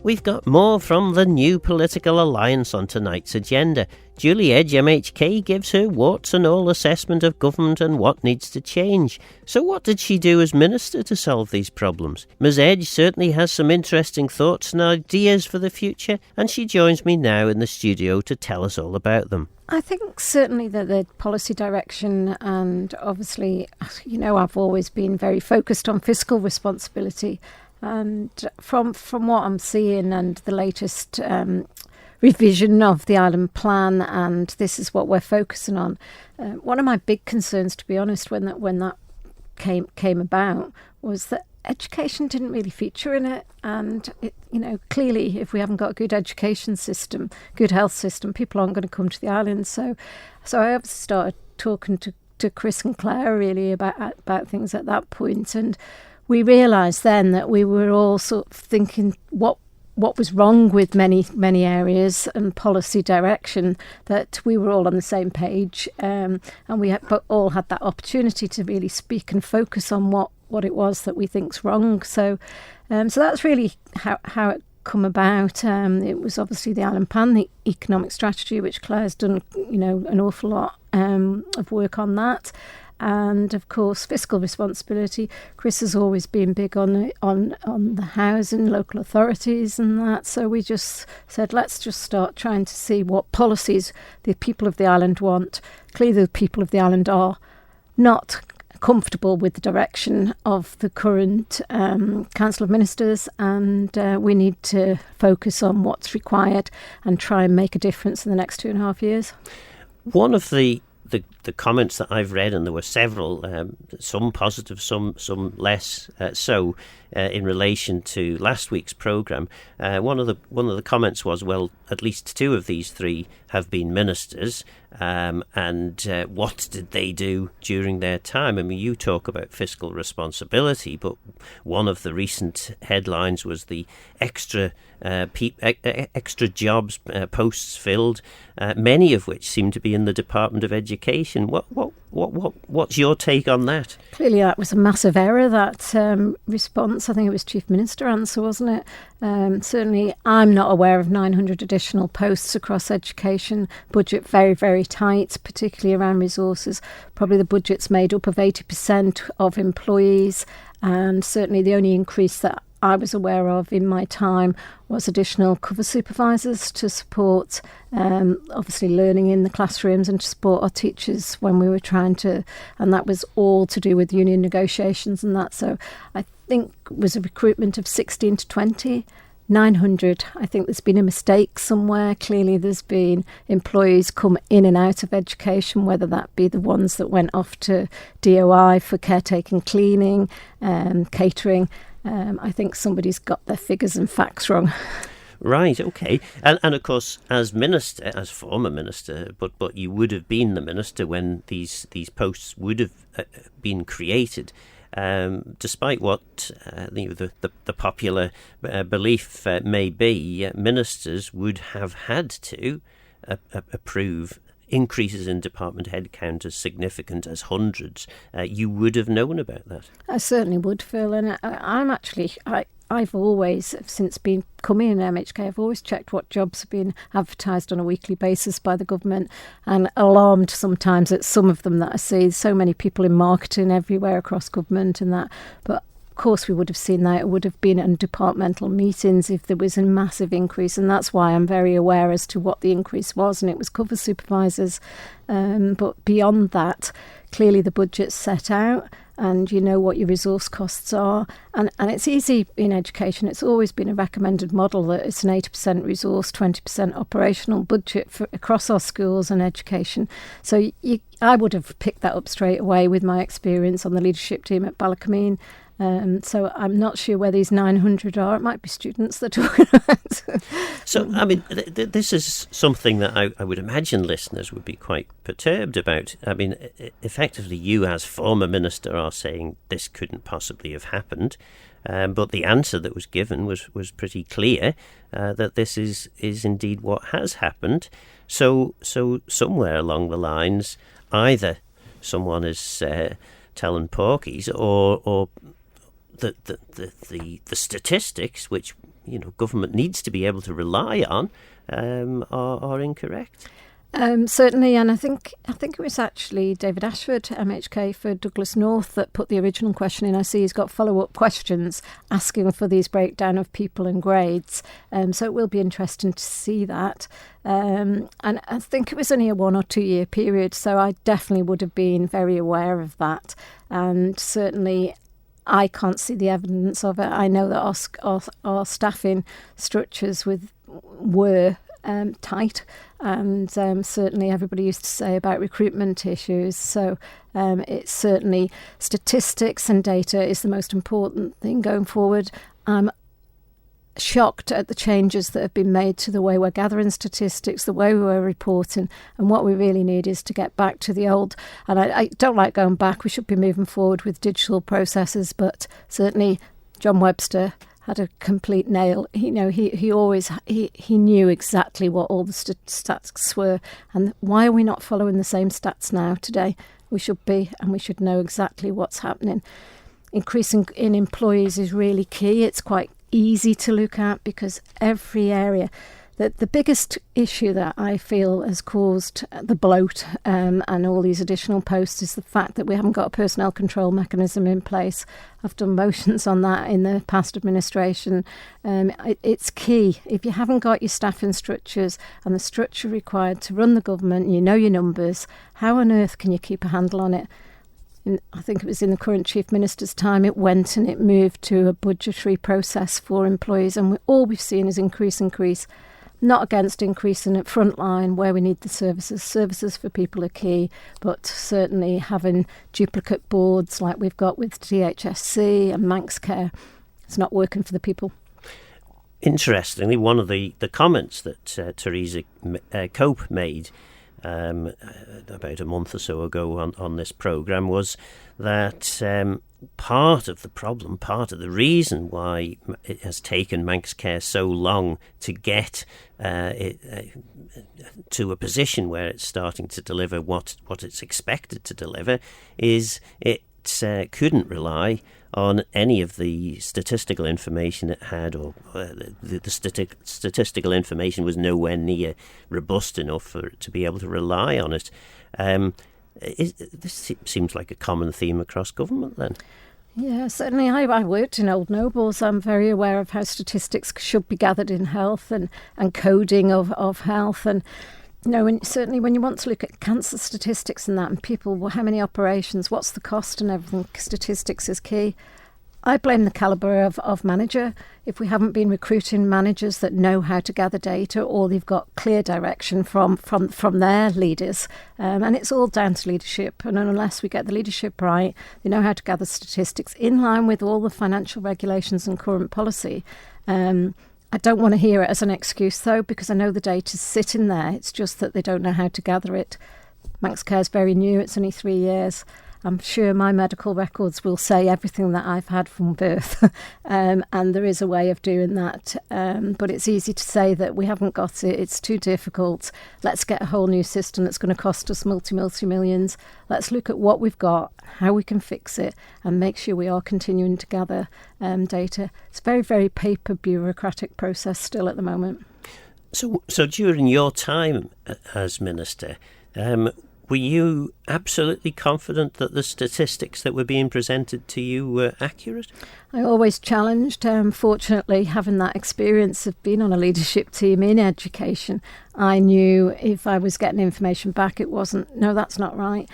We've got more from the New Political Alliance on tonight's agenda. Julie Edge MHK gives her warts and all assessment of government and what needs to change. So what did she do as minister to solve these problems? Ms Edge certainly has some interesting thoughts and ideas for the future, and she joins me now in the studio to tell us all about them. I think certainly that the policy direction, and obviously, I've always been very focused on fiscal responsibility. And from what I'm seeing and the latest revision of the island plan, and this is what we're focusing on. One of my big concerns, to be honest, when that came about, was that education didn't really feature in it. And clearly, if we haven't got a good education system, good health system, people aren't going to come to the island. So I have started talking to Chris and Claire really about things at that point, and we realised then that we were all sort of thinking what was wrong with many areas and policy direction, that we were all on the same page, and we all had that opportunity to really speak and focus on what it was that we think's wrong. So that's really how it come about. It was obviously the island plan, the economic strategy, which Claire's done an awful lot of work on that. And of course, fiscal responsibility. Chris has always been big on the housing, local authorities and that. So we just said, let's just start trying to see what policies the people of the island want. Clearly, the people of the island are not comfortable with the direction of the current Council of Ministers, and we need to focus on what's required and try and make a difference in the next 2.5 years. One of the comments that I've read, and there were several, some positive, some less so, in relation to last week's programme. One of the comments was, well, at least 2 of these 3 have been ministers, and what did they do during their time? I mean, you talk about fiscal responsibility, but one of the recent headlines was the extra jobs, posts filled, many of which seem to be in the Department of Education. What's your take on that? Clearly, that was a massive error, that response. I think it was Chief Minister answer, wasn't it? Certainly, I'm not aware of 900 additional posts across education. Budget very, very tight, particularly around resources. Probably the budget's made up of 80% of employees, and certainly the only increase that I was aware of in my time was additional cover supervisors to support obviously learning in the classrooms and to support our teachers when we were trying to, and that was all to do with union negotiations and that. So I think it was a recruitment of 16 to 20. 900, I think there's been a mistake somewhere. Clearly there's been employees come in and out of education, whether that be the ones that went off to DOI for caretaking, cleaning, catering. I think somebody's got their figures and facts wrong. Right, okay. And of course, as minister, as former minister, but you would have been the minister when these posts would have been created. Despite what the popular belief may be, ministers would have had to approve increases in department headcount as significant as hundreds. You would have known about that. I certainly would, Phil, and I've always, since coming in MHK, I've always checked what jobs have been advertised on a weekly basis by the government, and alarmed sometimes at some of them that I see. So many people in marketing everywhere across government and that. But of course we would have seen that. It would have been in departmental meetings if there was a massive increase, and that's why I'm very aware as to what the increase was, and it was cover supervisors. But beyond that, clearly the budget's set out, and you know what your resource costs are. And it's easy in education. It's always been a recommended model that it's an 80% resource, 20% operational budget across our schools and education. So I would have picked that up straight away with my experience on the leadership team at Ballacameen. So I'm not sure where these 900 are. It might be students they're talking about. So, I mean, this is something that I would imagine listeners would be quite perturbed about. I mean, effectively, you as former minister are saying this couldn't possibly have happened. But the answer that was given was pretty clear, that this is indeed what has happened. So somewhere along the lines, either someone is telling porkies, or the statistics, which government needs to be able to rely on are incorrect. Certainly, and I think it was actually David Ashford, MHK for Douglas North, that put the original question in. I see he's got follow-up questions asking for these breakdown of people and grades. So it will be interesting to see that. And I think it was only a 1 or 2 year period, so I definitely would have been very aware of that. And certainly I can't see the evidence of it. I know that our staffing structures were tight, and certainly everybody used to say about recruitment issues. So it's certainly statistics and data is the most important thing going forward. I'm shocked at the changes that have been made to the way we're gathering statistics, the way we're reporting, and what we really need is to get back to the old. And I don't like going back. We should be moving forward with digital processes, but certainly John Webster had a complete nail. He knew exactly what all the stats were. And why are we not following the same stats now today? We should be, and we should know exactly what's happening. Increasing in employees is really key. It's quite easy to look at because every area. The biggest issue that I feel has caused the bloat and all these additional posts is the fact that we haven't got a personnel control mechanism in place. I've done motions on that in the past administration. It's key. If you haven't got your staffing structures and the structure required to run the government, you know your numbers, how on earth can you keep a handle on it? I think it was in the current Chief Minister's time, it went and it moved to a budgetary process for employees, and all we've seen is increase. Not against increasing at frontline where we need the services. Services for people are key, but certainly having duplicate boards like we've got with DHSC and Manx Care, it's not working for the people. Interestingly, one of the comments that Theresa Cope made about a month or so ago on this programme was that part of the problem, part of the reason why it has taken Manx Care so long to get it to a position where it's starting to deliver what it's expected to deliver is it couldn't rely on any of the statistical information it had, or the statistical information was nowhere near robust enough for it to be able to rely on it. This seems like a common theme across government then. Yeah, certainly. I worked in Old Nobles. I'm very aware of how statistics should be gathered in health and coding of health. And, certainly when you want to look at cancer statistics and that, and people, well, how many operations, what's the cost and everything, statistics is key. I blame the calibre of manager. If we haven't been recruiting managers that know how to gather data, or they've got clear direction from their leaders, and it's all down to leadership. And unless we get the leadership right, they know how to gather statistics in line with all the financial regulations and current policy. I don't want to hear it as an excuse, though, because I know the data's sitting there. It's just that they don't know how to gather it. Manx Care is very new. It's only 3 years. I'm sure my medical records will say everything that I've had from birth, and there is a way of doing that. But it's easy to say that we haven't got it. It's too difficult. Let's get a whole new system that's going to cost us multi-millions. Let's look at what we've got, how we can fix it, and make sure we are continuing to gather data. It's a very, very paper bureaucratic process still at the moment. So during your time as Minister, were you absolutely confident that the statistics that were being presented to you were accurate? I always challenged. Fortunately, having that experience of being on a leadership team in education, I knew if I was getting information back, it wasn't, no, that's not right.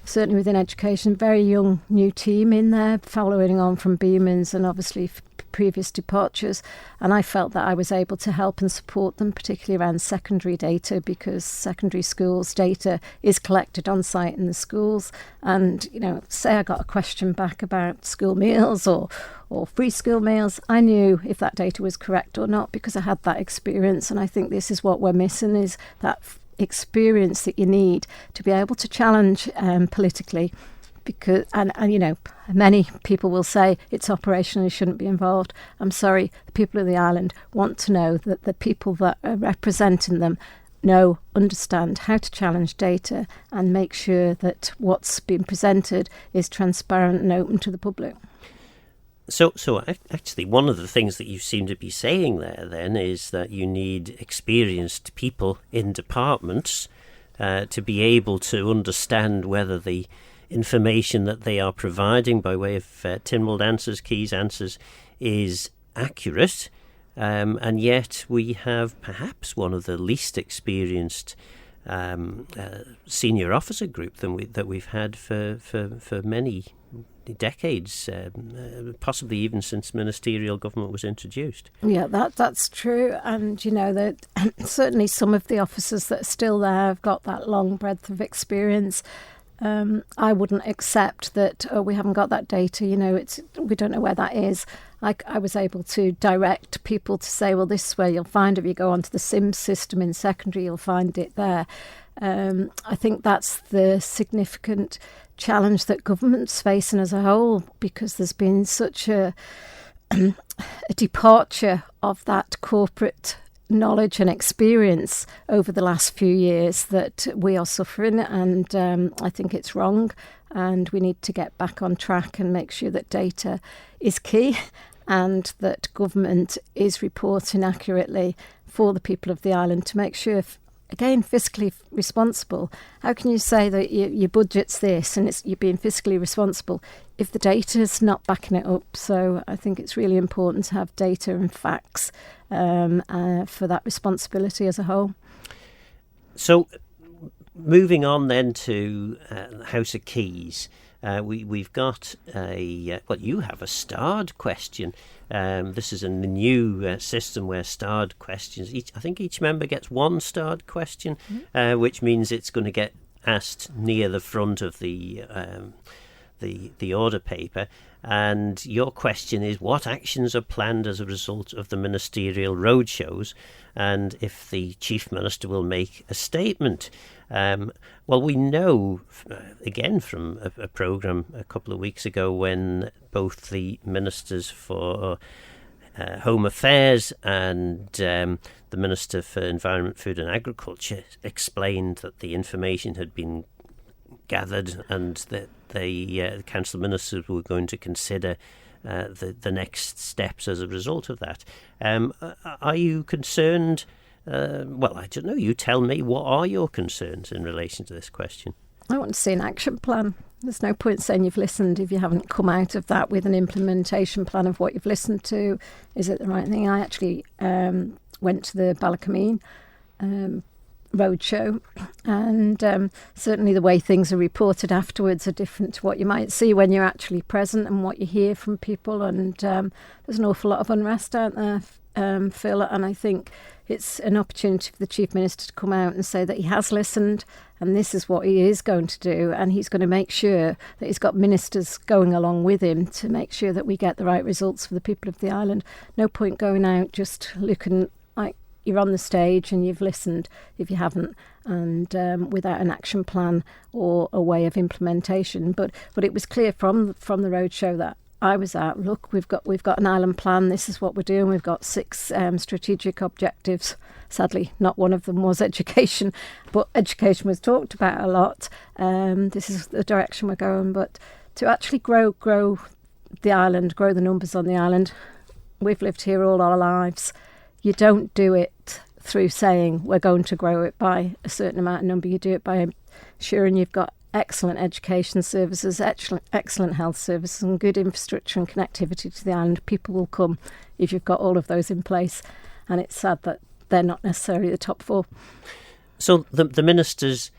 Certainly within education, very young new team in there, following on from Beeman's and obviously previous departures, and I felt that I was able to help and support them, particularly around secondary data, because secondary schools data is collected on site in the schools. And say I got a question back about school meals or free school meals, I knew if that data was correct or not because I had that experience. And I think this is what we're missing, is that experience that you need to be able to challenge politically. Because and many people will say it's operational, you shouldn't be involved. I'm sorry, the people of the island want to know that the people that are representing them understand how to challenge data and make sure that what's being presented is transparent and open to the public. So actually, one of the things that you seem to be saying there then is that you need experienced people in departments to be able to understand whether the information that they are providing by way of Tynwald answers, Keyes answers, is accurate. And yet we have perhaps one of the least experienced senior officer group that we've had for many decades, possibly even since ministerial government was introduced. Yeah, that's true. And, that certainly some of the officers that are still there have got that long breadth of experience. I wouldn't accept that, we haven't got that data, we don't know where that is. I was able to direct people to say, well, this is where you'll find it. If you go onto the SIMS system in secondary, you'll find it there. I think that's the significant challenge that government's facing as a whole, because there's been such a departure of that corporate knowledge and experience over the last few years that we are suffering, and I think it's wrong, and we need to get back on track and make sure that data is key and that government is reporting accurately for the people of the island to make sure, again, fiscally responsible. How can you say that your budget's this and you're being fiscally responsible if the data's not backing it up? So I think it's really important to have data and facts for that responsibility as a whole. So moving on then to House of Keys, we've got you have a starred question. This is a new system where starred questions, I think each member gets one starred question, which means it's going to get asked near the front of the order paper. And your question is, what actions are planned as a result of the ministerial roadshows, and if the Chief Minister will make a statement? Well, we know, again, from a programme a couple of weeks ago when both the Ministers for Home Affairs and the Minister for Environment, Food and Agriculture explained that the information had been gathered and that the Council of Ministers were going to consider the next steps as a result of that. Are you concerned? Well, I don't know. You tell me. What are your concerns in relation to this question? I want to see an action plan. There's no point saying you've listened if you haven't come out of that with an implementation plan of what you've listened to. Is it the right thing? I actually went to the Ballacameen roadshow, and certainly the way things are reported afterwards are different to what you might see when you're actually present and what you hear from people. And there's an awful lot of unrest out there, Phil, and I think it's an opportunity for the Chief Minister to come out and say that he has listened and this is what he is going to do, and he's going to make sure that he's got ministers going along with him to make sure that we get the right results for the people of the island. No point going out just looking like you're on the stage and you've listened if you haven't, and without an action plan or a way of implementation. But it was clear from the roadshow that I was at, look, we've got an island plan, this is what we're doing, we've got 6 strategic objectives. Sadly, not one of them was education, but education was talked about a lot. This is the direction we're going, but to actually grow the island, grow the numbers on the island, we've lived here all our lives. You don't do it through saying we're going to grow it by a certain amount of number. You do it by ensuring you've got excellent education services, excellent health services and good infrastructure and connectivity to the island. People will come if you've got all of those in place, and it's sad that they're not necessarily the top 4. So the ministers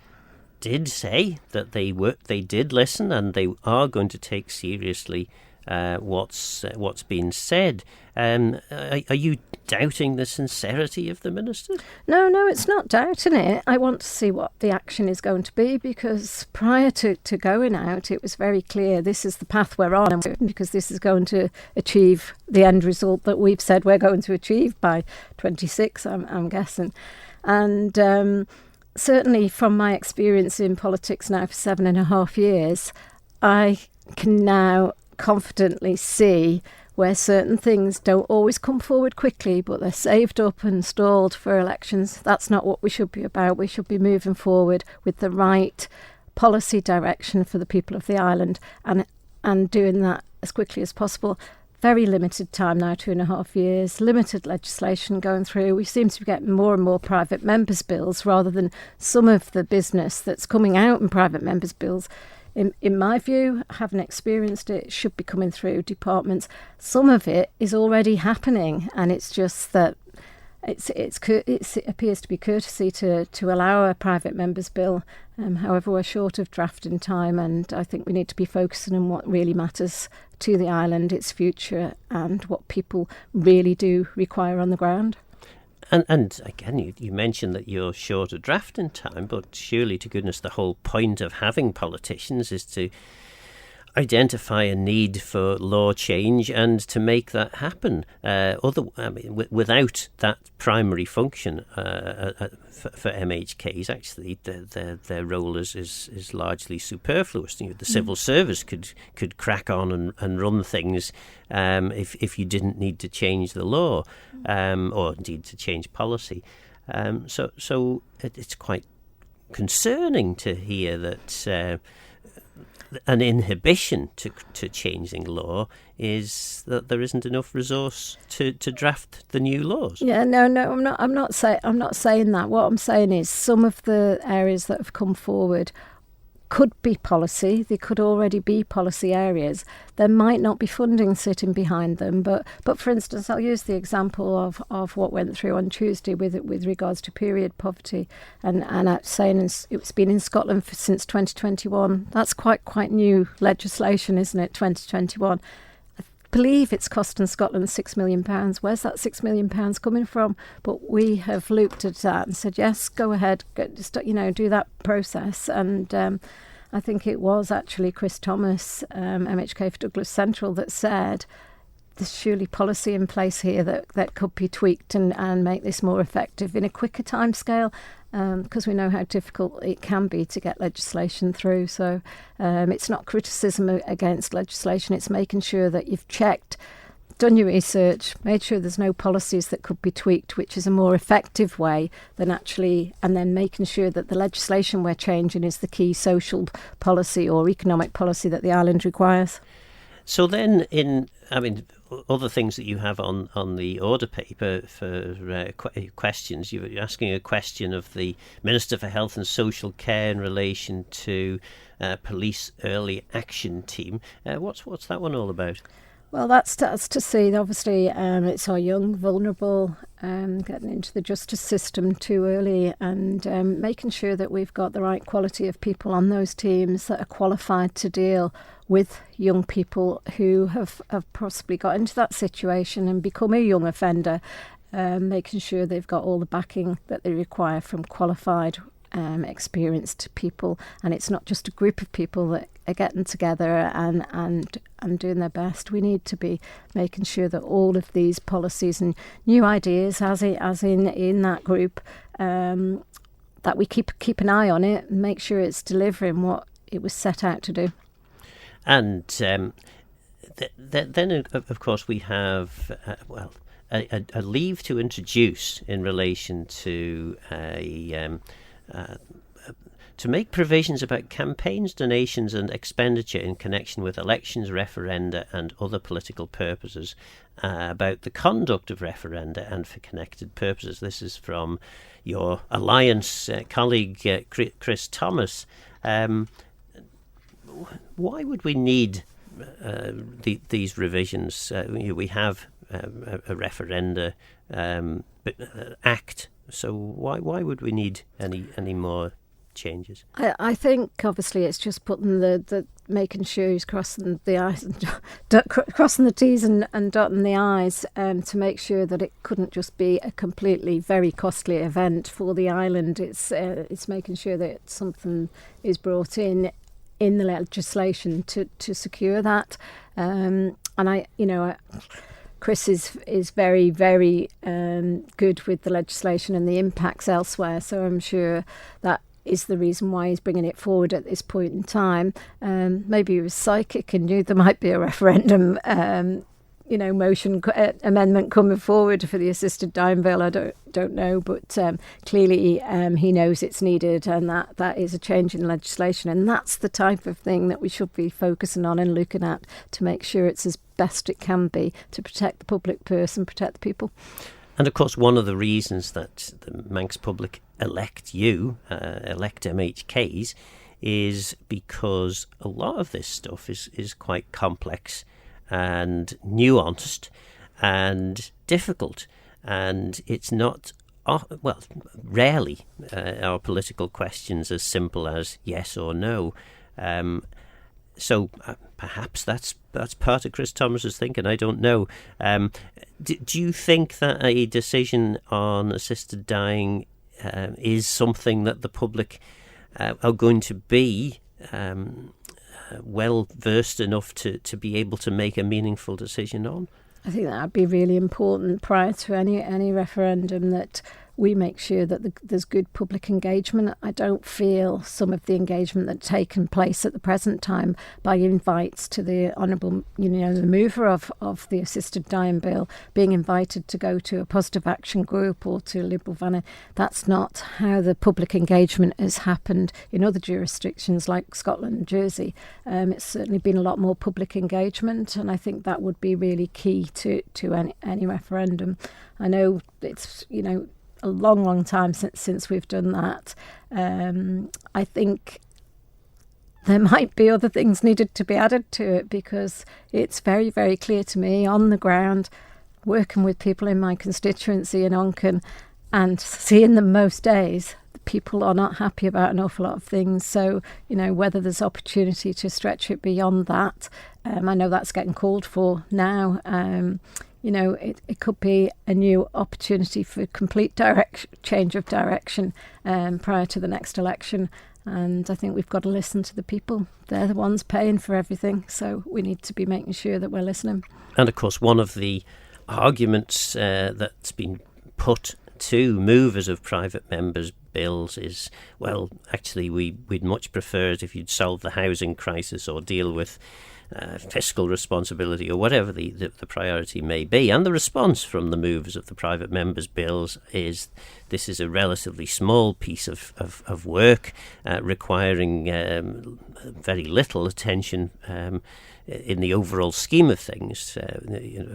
did say that they did listen and they are going to take seriously what's been said. Are you doubting the sincerity of the minister? No, it's not doubting it. I want to see what the action is going to be, because prior to going out, it was very clear this is the path we're on, because this is going to achieve the end result that we've said we're going to achieve by 26, I'm guessing. And certainly from my experience in politics now for 7.5 years, I can now confidently see where certain things don't always come forward quickly, but they're saved up and stalled for elections. That's not what we should be about. We should be moving forward with the right policy direction for the people of the island and doing that as quickly as possible. very limited time now, 2.5 years, limited legislation going through. We seem to be getting more and more private members' bills rather than some of the business that's coming out in private members' bills. In my view, having experienced it, should be coming through departments. Some of it is already happening, and it's just that it appears to be courtesy to allow a private members bill. However, we're short of drafting time, and I think we need to be focusing on what really matters to the island, its future, and what people really do require on the ground. And again, you mentioned that you're short of drafting time, but surely, to goodness, the whole point of having politicians is to identify a need for law change and to make that happen. Without that primary function for MHKs, actually, their role is largely superfluous. The civil service could crack on and run things if you didn't need to change the law or indeed to change policy. So it's quite concerning to hear that an inhibition to changing law is that there isn't enough resource to draft the new laws. Yeah, no, I'm not saying that. What I'm saying is some of the areas that have come forward could be policy. They could already be policy areas. There might not be funding sitting behind them, but for instance, I'll use the example of what went through on Tuesday with regards to period poverty, and saying it's been in Scotland since 2021. That's quite new legislation, isn't it? 2021. I believe it's costing Scotland £6 million. Where's that £6 million coming from? But we have looked at that and said, yes, go ahead, do that process. And I think it was actually Chris Thomas, MHK for Douglas Central, that said there's surely policy in place here that could be tweaked and make this more effective in a quicker timescale, because we know how difficult it can be to get legislation through. So it's not criticism against legislation, it's making sure that you've checked, done your research, made sure there's no policies that could be tweaked, which is a more effective way than actually, and then making sure that the legislation we're changing is the key social policy or economic policy that the island requires. So then other things that you have on the order paper for questions, you're asking a question of the Minister for Health and Social Care in relation to police early action team. What's that one all about? Well, that's to see. Obviously, it's our young, vulnerable, getting into the justice system too early, and making sure that we've got the right quality of people on those teams that are qualified to deal with young people who have possibly got into that situation and become a young offender, making sure they've got all the backing that they require from qualified, experienced people, and it's not just a group of people that are getting together and doing their best. We need to be making sure that all of these policies and new ideas, as in that group, that we keep an eye on it and make sure it's delivering what it was set out to do. And then, of course, we have a leave to introduce in relation to to make provisions about campaigns, donations and expenditure in connection with elections, referenda and other political purposes, about the conduct of referenda and for connected purposes. This is from your Alliance colleague, Chris Thomas. Why would we need these revisions? We have a referenda act, so why would we need any more changes? I think obviously it's just putting the making sure he's crossing the I's and crossing the T's and dotting the I's, to make sure that it couldn't just be a completely very costly event for the island. It's making sure that something is brought in the legislation to secure that. Chris is very, very good with the legislation and the impacts elsewhere, so I'm sure that is the reason why he's bringing it forward at this point in time. Maybe he was psychic and knew there might be a referendum motion amendment coming forward for the assisted dying bill. I don't know, but clearly he knows it's needed, and that is a change in legislation, and that's the type of thing that we should be focusing on and looking at to make sure it's as best it can be to protect the public purse and protect the people. And of course, one of the reasons that the Manx public elect you, elect MHKs, is because a lot of this stuff is quite complex and nuanced and difficult, and it's not, rarely are political questions as simple as yes or no. So perhaps that's part of Chris Thomas's thinking. I don't know. Do you think that a decision on assisted dying is something that the public are going to be well versed enough to be able to make a meaningful decision on? I think that would be really important prior to any referendum, that we make sure that there's good public engagement. I don't feel some of the engagement that's taken place at the present time by invites to the Honourable, the mover of the assisted dying bill, being invited to go to a positive action group or to Liberal Vanna. That's not how the public engagement has happened in other jurisdictions like Scotland and Jersey. It's certainly been a lot more public engagement, and I think that would be really key to any referendum. I know it's, a long time since we've done that. I think there might be other things needed to be added to it, because it's very, very clear to me on the ground, working with people in my constituency in Onken and seeing them most days, people are not happy about an awful lot of things. So, whether there's opportunity to stretch it beyond that, I know that's getting called for now. It could be a new opportunity for complete change of direction prior to the next election. And I think we've got to listen to the people. They're the ones paying for everything. So we need to be making sure that we're listening. And of course, one of the arguments that's been put to movers of private members' bills is, well, actually, we'd much prefer it if you'd solve the housing crisis or deal with fiscal responsibility or whatever the priority may be. And the response from the movers of the private members' bills is this is a relatively small piece of work requiring very little attention in the overall scheme of things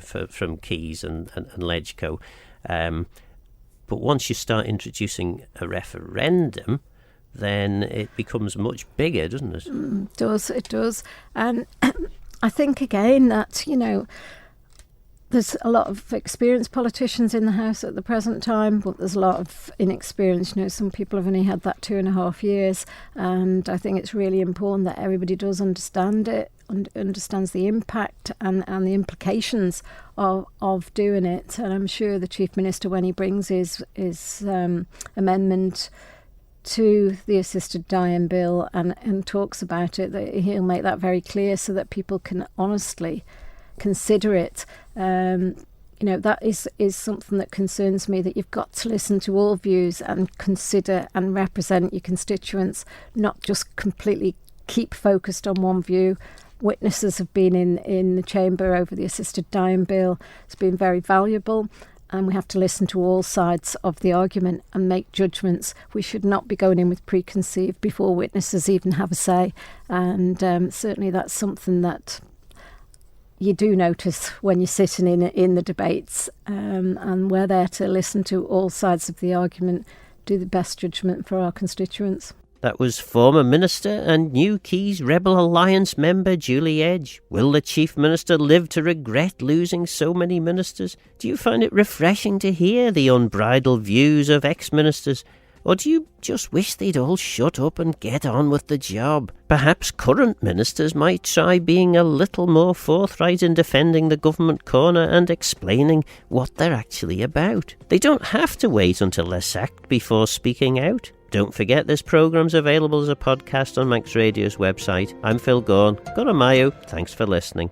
from Keys and Ledgeco. But once you start introducing a referendum, then it becomes much bigger, doesn't it? It does. And I think, again, that, there's a lot of experienced politicians in the House at the present time, but there's a lot of inexperience. Some people have only had that 2.5 years, and I think it's really important that everybody does understand it, understands the impact and the implications of doing it. And I'm sure the Chief Minister, when he brings his amendment to the assisted dying bill and talks about it, that he'll make that very clear so that people can honestly consider it. That is something that concerns me, that you've got to listen to all views and consider and represent your constituents, not just completely keep focused on one view. Witnesses have been in the chamber over the assisted dying bill. It's been very valuable. And we have to listen to all sides of the argument and make judgments. We should not be going in with preconceived before witnesses even have a say. And certainly that's something that you do notice when you're sitting in the debates. And we're there to listen to all sides of the argument, do the best judgment for our constituents. That was former Minister and New Keys Rebel Alliance member Julie Edge. Will the Chief Minister live to regret losing so many ministers? Do you find it refreshing to hear the unbridled views of ex-ministers? Or do you just wish they'd all shut up and get on with the job? Perhaps current ministers might try being a little more forthright in defending the government corner and explaining what they're actually about. They don't have to wait until they're sacked before speaking out. Don't forget this programme's available as a podcast on Manx Radio's website. I'm Phil Gorn. Go to Mayo. Thanks for listening.